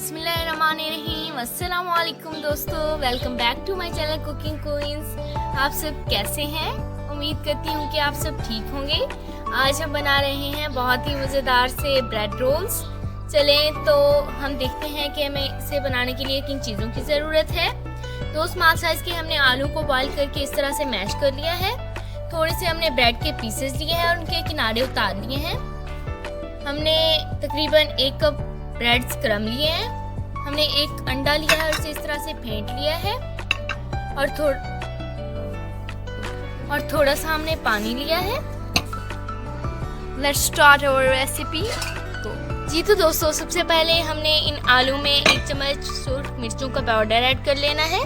बिस्मिल्लाहिर्रहमानिर्रहीम। अस्सलाम वालेकुम दोस्तों, welcome back to my channel cooking queens. आप सब कैसे हैं? उम्मीद करती हूँ कि आप सब ठीक होंगे। आज हम बना रहे हैं बहुत ही मज़ेदार से ब्रेड रोल्स। चलें तो हम देखते हैं कि हमें इसे बनाने के लिए किन चीज़ों की ज़रूरत है। दो स्मॉल साइज़ के हमने आलू को बॉईल करके इस तरह से मैश कर लिया है। थोड़े से हमने ब्रेड के पीसेस लिए हैं और उनके किनारे उतार लिए हैं। हमने तकरीबन 1 कप ब्रेड क्रम लिए हैं। हमने एक अंडा लिया है और इसे इस तरह से फेंट लिया है और थोड़ा सा हमने पानी लिया है। Let's start our recipe. जी तो दोस्तों, सबसे पहले हमने इन आलू में 1 चम्मच सूर्ख मिर्चों का पाउडर ऐड कर लेना है।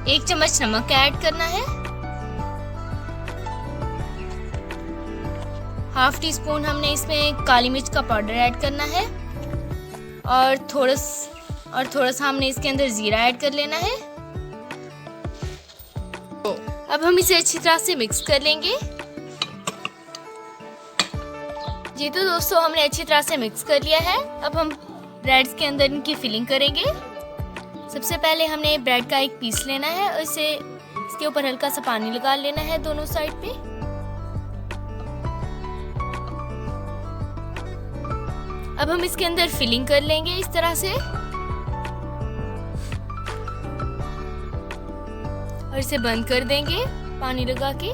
1 चम्मच नमक ऐड करना है। हाफ टी स्पून हमने इसमें काली मिर्च का पाउडर ऐड करना है और थोड़ा सा हमने इसके अंदर जीरा ऐड कर लेना है। अब हम इसे अच्छी तरह से मिक्स कर लेंगे। जी तो दोस्तों, हमने अच्छी तरह से मिक्स कर लिया है। अब हम ब्रेड्स के अंदर इनकी फिलिंग करेंगे। सबसे पहले हमने ब्रेड का एक पीस लेना है और इसके ऊपर हल्का सा पानी लगा लेना है दोनों साइड पे। अब हम इसके अंदर फिलिंग कर लेंगे इस तरह से और इसे बंद कर देंगे पानी लगा के।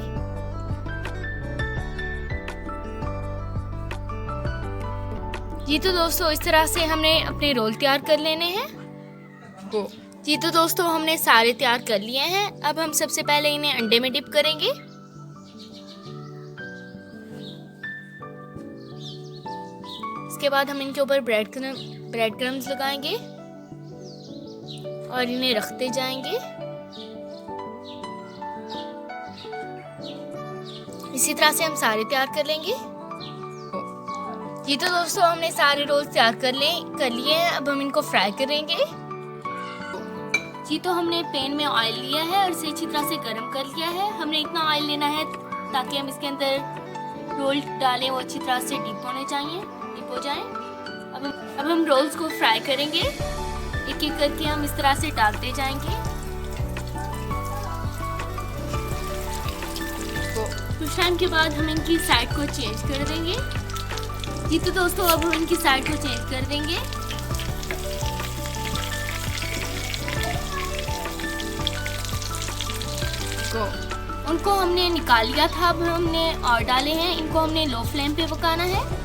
जी तो दोस्तों, इस तरह से हमने अपने रोल तैयार कर लेने हैं। जी तो दोस्तों, हमने सारे तैयार कर लिए हैं। अब हम सबसे पहले इन्हें अंडे में डिप करेंगे। इसके बाद हम इनके ऊपर ब्रेड क्रम्स लगाएंगे और इन्हें रखते जाएंगे। इसी तरह से हम सारे तैयार कर लेंगे। जी तो दोस्तों, हमने सारे रोल्स तैयार कर लिए हैं। अब हम इनको फ्राई करेंगे। जी तो हमने पैन में ऑयल लिया है और इसे अच्छी तरह से गर्म कर लिया है। हमने इतना ऑयल लेना है ताकि हम इसके अंदर रोल डालें वो अच्छी तरह से डिप हो जाएं। अब हम रोल्स को फ्राई करेंगे। एक एक करके हम इस तरह से डालते जाएंगे। कुछ टाइम के बाद हम इनकी साइड को चेंज कर देंगे। जी तो दोस्तों, अब हम इनकी साइड को चेंज कर देंगे। उनको हमने निकाल लिया था। अब हमने और डाले हैं। इनको हमने लो फ्लेम पे पकाना है।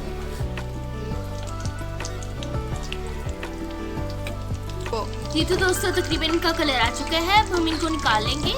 जी तो दोस्तों, तकरीबन इनका कलर आ चुका है। अब हम इनको निकाल लेंगे।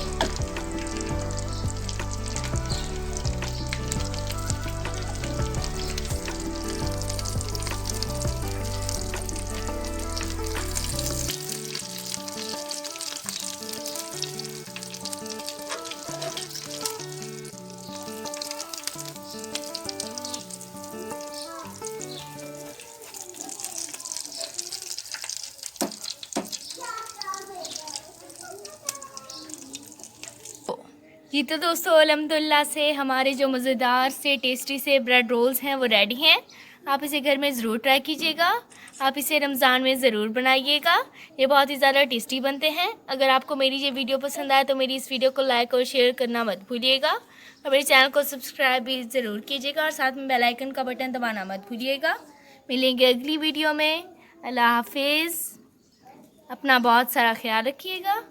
जी तो दोस्तों, अल्हम्दुलिल्लाह से हमारे जो मज़ेदार से टेस्टी से ब्रेड रोल्स हैं वो रेडी हैं। आप इसे घर में ज़रूर ट्राई कीजिएगा। आप इसे रमज़ान में ज़रूर बनाइएगा। ये बहुत ही ज़्यादा टेस्टी बनते हैं। अगर आपको मेरी ये वीडियो पसंद आए तो मेरी इस वीडियो को लाइक और शेयर करना मत भूलिएगा और मेरे चैनल को सब्सक्राइब भी ज़रूर कीजिएगा और साथ में बेल आइकन का बटन दबाना मत भूलिएगा। मिलेंगे अगली वीडियो में। अल्लाह हाफिज़। अपना बहुत सारा ख्याल रखिएगा।